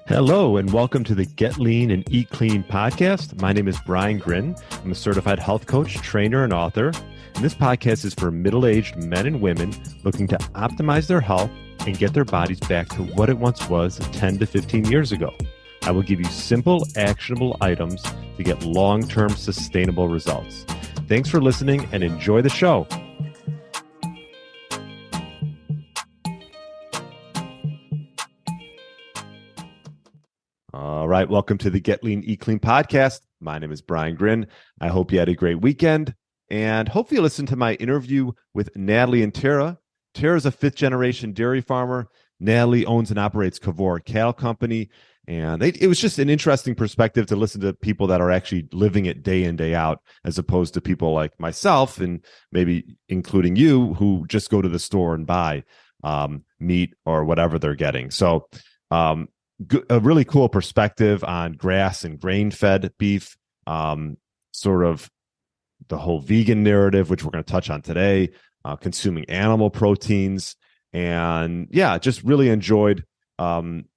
Hello, and welcome to the Get Lean and Eat Clean podcast. My name is Brian Grin. I'm a certified health coach, trainer, and author. And this podcast is for middle-aged men and women looking to optimize their health and get their bodies back to what it once was 10 to 15 years ago. I will give you simple, actionable items to get long-term sustainable results. Thanks for listening and enjoy the show. All right, welcome to the Get Lean, Eat Clean podcast. My name is Brian Grin. I hope you had a great weekend, and hopefully you listened to my interview with Natalie and Tara. Tara is a fifth-generation dairy farmer. Natalie owns and operates Cavor Cattle Company, and it was just an interesting perspective to listen to people that are actually living it day in, day out, as opposed to people like myself, and maybe including you, who just go to the store and buy meat or whatever they're getting. So, a really cool perspective on grass and grain-fed beef, sort of the whole vegan narrative, which we're going to touch on today, consuming animal proteins, and yeah, just really enjoyed, having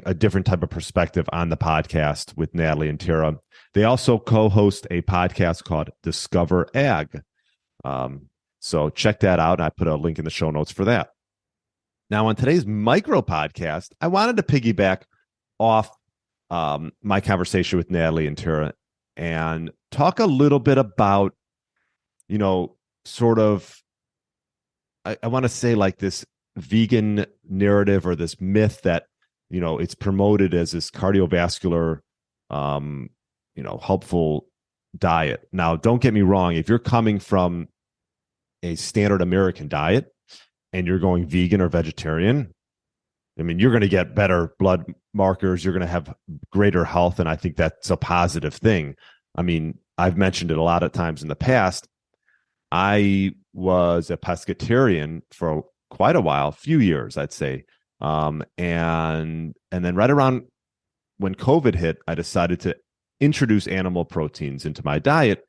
a different type of perspective on the podcast with Natalie and Tara. They also co-host a podcast called Discover Ag. So check that out. I put a link in the show notes for that. Now, on today's micro podcast, I wanted to piggyback off my conversation with Natalie and Tara and talk a little bit about, sort of, I want to say like this vegan narrative or this myth that, it's promoted as this cardiovascular, helpful diet. Now, don't get me wrong. If you're coming from a standard American diet, and you're going vegan or vegetarian, I mean, you're going to get better blood markers. You're going to have greater health. And I think that's a positive thing. I mean, I've mentioned it a lot of times in the past. I was a pescatarian for quite a while, a few years, I'd say. And then right around when COVID hit, I decided to introduce animal proteins into my diet,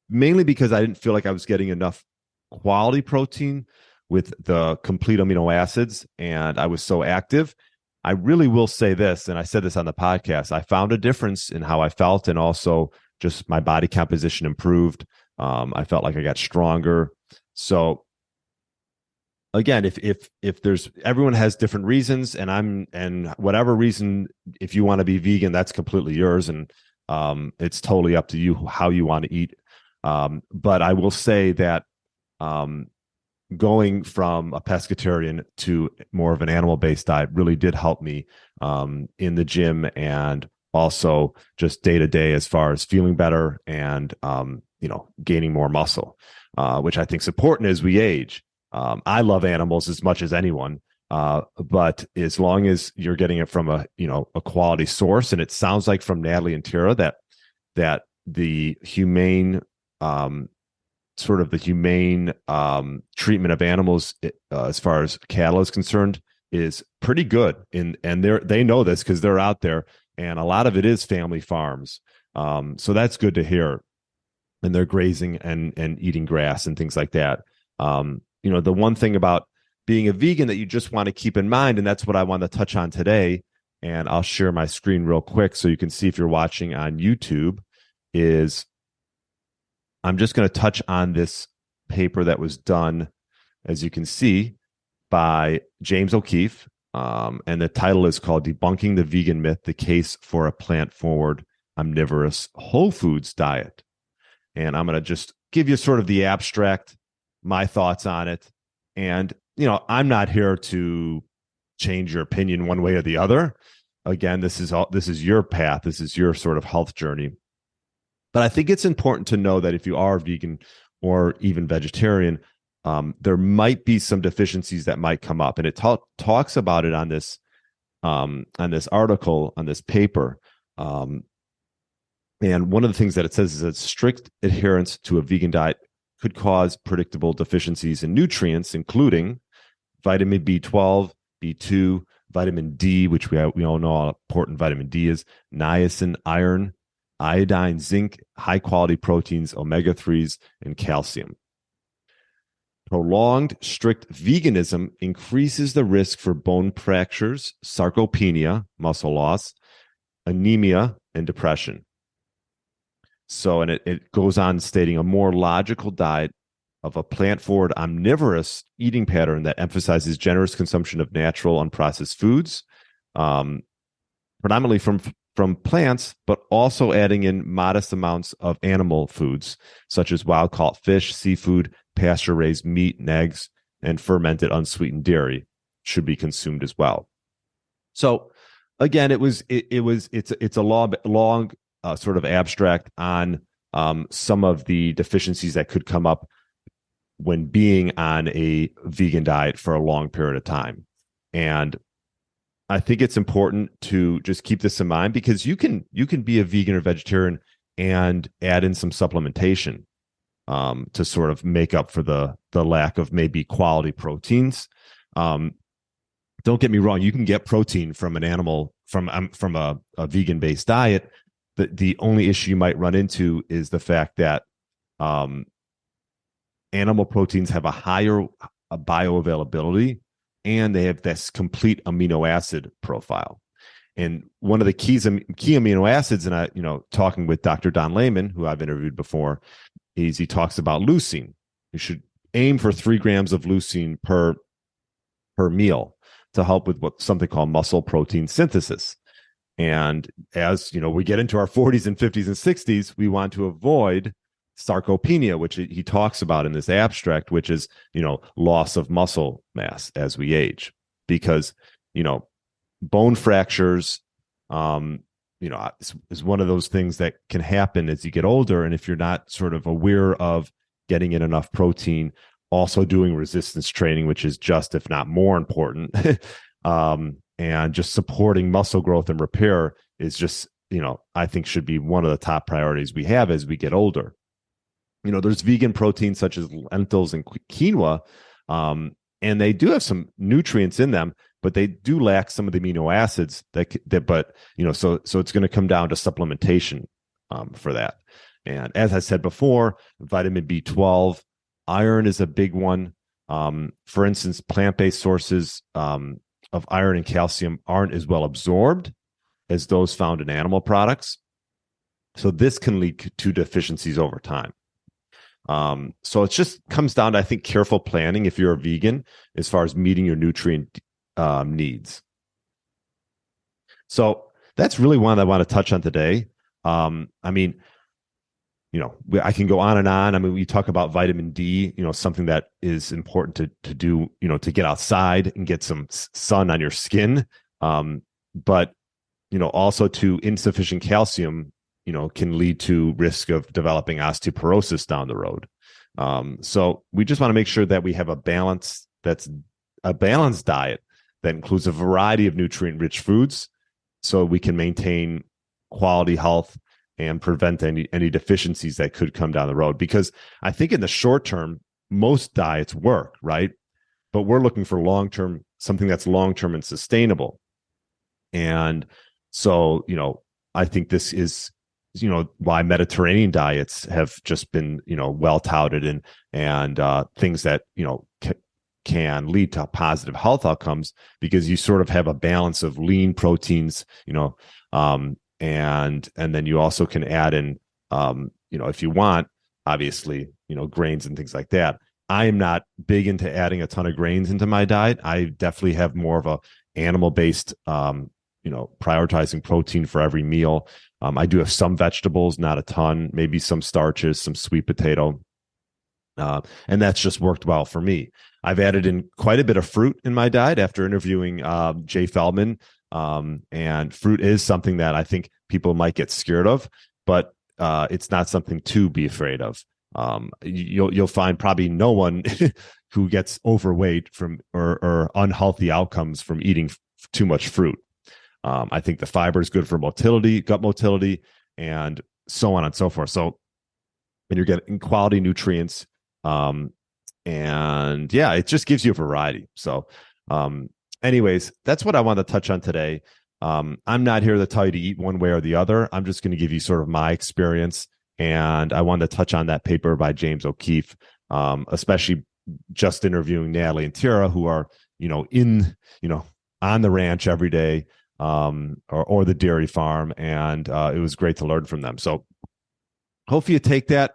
mainly because I didn't feel like I was getting enough quality protein with the complete amino acids, and I was so active. I really will say this, and I said this on the podcast, I found a difference in how I felt, and also just my body composition improved. I felt like I got stronger. So again, if there's, everyone has different reasons, and whatever reason, if you want to be vegan, that's completely yours, and it's totally up to you how you want to eat. But I will say that going from a pescatarian to more of an animal-based diet really did help me in the gym, and also just day to day as far as feeling better and gaining more muscle, which I think is important as we age. I love animals as much as anyone, but as long as you're getting it from a quality source, and it sounds like from Natalie and Tara that the humane sort of the humane treatment of animals as far as cattle is concerned is pretty good. And they know this because they're out there, and a lot of it is family farms. So that's good to hear. And they're grazing and eating grass and things like that. The one thing about being a vegan that you just want to keep in mind, and that's what I want to touch on today, and I'll share my screen real quick so you can see if you're watching on YouTube, is I'm just going to touch on this paper that was done, as you can see, by James O'Keefe. And the title is called Debunking the Vegan Myth, The Case for a Plant-Forward Omnivorous Whole Foods Diet. And I'm going to just give you sort of the abstract, my thoughts on it. And, I'm not here to change your opinion one way or the other. Again, this is your path. This is your sort of health journey. But I think it's important to know that if you are vegan or even vegetarian, there might be some deficiencies that might come up, and it talks about it on this article, on this paper. And one of the things that it says is that strict adherence to a vegan diet could cause predictable deficiencies in nutrients, including vitamin B12, B2, vitamin D, which we all know how important vitamin D is, niacin, iron, iodine, zinc, high-quality proteins, omega-3s, and calcium. Prolonged strict veganism increases the risk for bone fractures, sarcopenia, muscle loss, anemia, and depression. So, and it goes on stating a more logical diet of a plant-forward omnivorous eating pattern that emphasizes generous consumption of natural unprocessed foods, predominantly from plants, but also adding in modest amounts of animal foods, such as wild-caught fish, seafood, pasture-raised meat and eggs, and fermented unsweetened dairy should be consumed as well. So, again, it's a long sort of abstract on some of the deficiencies that could come up when being on a vegan diet for a long period of time. And I think it's important to just keep this in mind, because you can be a vegan or vegetarian and add in some supplementation to sort of make up for the lack of maybe quality proteins. Don't get me wrong, you can get protein from an animal, from a vegan-based diet. The only issue you might run into is the fact that animal proteins have a higher bioavailability, and they have this complete amino acid profile. And one of the key amino acids, and talking with Dr. Don Layman, who I've interviewed before, he talks about leucine. You should aim for 3 grams of leucine per meal to help with something called muscle protein synthesis. And as we get into our 40s and 50s and 60s, we want to avoid sarcopenia, which he talks about in this abstract, which is loss of muscle mass as we age, because bone fractures is one of those things that can happen as you get older. And if you're not sort of aware of getting in enough protein, also doing resistance training, which is just, if not more important, and just supporting muscle growth and repair is just, I think should be one of the top priorities we have as we get older. There's vegan proteins such as lentils and quinoa, and they do have some nutrients in them, but they do lack some of the amino acids so it's going to come down to supplementation for that. And as I said before, vitamin B12, iron is a big one. For instance, plant-based sources of iron and calcium aren't as well absorbed as those found in animal products. So this can lead to deficiencies over time. So it just comes down to, I think, careful planning if you're a vegan as far as meeting your nutrient needs. So that's really one I want to touch on today. I can go on and on. I mean, we talk about vitamin D, something that is important to do, to get outside and get some sun on your skin. But also to insufficient calcium, can lead to risk of developing osteoporosis down the road. So we just want to make sure that we have a balanced diet that includes a variety of nutrient-rich foods, so we can maintain quality health and prevent any deficiencies that could come down the road. Because I think in the short term, most diets work, right? But we're looking for long-term, something that's long-term and sustainable. And so, I think this is, why Mediterranean diets have just been, well touted and things that, can lead to positive health outcomes, because you sort of have a balance of lean proteins, and then you also can add in, if you want, obviously, grains and things like that. I am not big into adding a ton of grains into my diet. I definitely have more of a animal-based, prioritizing protein for every meal. I do have some vegetables, not a ton, maybe some starches, some sweet potato. And that's just worked well for me. I've added in quite a bit of fruit in my diet after interviewing Jay Feldman. And fruit is something that I think people might get scared of, but it's not something to be afraid of. You'll find probably no one who gets overweight from or unhealthy outcomes from eating too much fruit. I think the fiber is good for motility, gut motility, and so on and so forth. So, and you're getting quality nutrients, and yeah, it just gives you a variety. So, anyways, that's what I want to touch on today. I'm not here to tell you to eat one way or the other. I'm just going to give you sort of my experience. And I wanted to touch on that paper by James O'Keefe, especially just interviewing Natalie and Tara, who are, on the ranch every day, or the dairy farm. And it was great to learn from them. So hopefully you take that,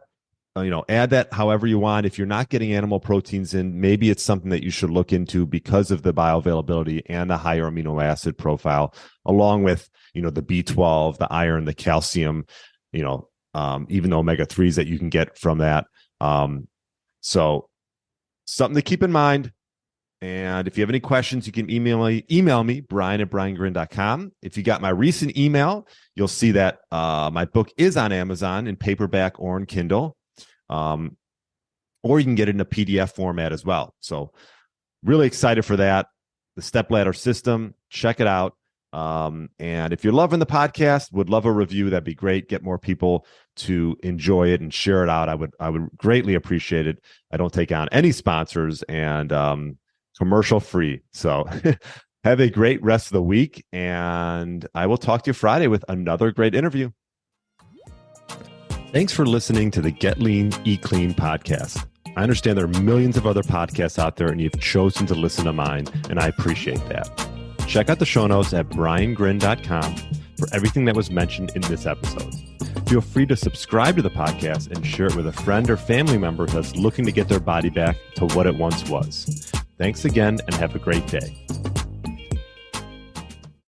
add that however you want. If you're not getting animal proteins in, maybe it's something that you should look into because of the bioavailability and the higher amino acid profile, along with, the B12, the iron, the calcium, even the omega-3s that you can get from that. So something to keep in mind. And if you have any questions, you can email me, brian@briangrin.com. If you got my recent email, you'll see that my book is on Amazon in paperback or in Kindle. Or you can get it in a PDF format as well. So really excited for that. The Stepladder system, check it out. And if you're loving the podcast, would love a review. That'd be great. Get more people to enjoy it and share it out. I would greatly appreciate it. I don't take on any sponsors and commercial free. So have a great rest of the week. And I will talk to you Friday with another great interview. Thanks for listening to the Get Lean, Eat Clean podcast. I understand there are millions of other podcasts out there, and you've chosen to listen to mine, and I appreciate that. Check out the show notes at briangrin.com for everything that was mentioned in this episode. Feel free to subscribe to the podcast and share it with a friend or family member that's looking to get their body back to what it once was. Thanks again, and have a great day.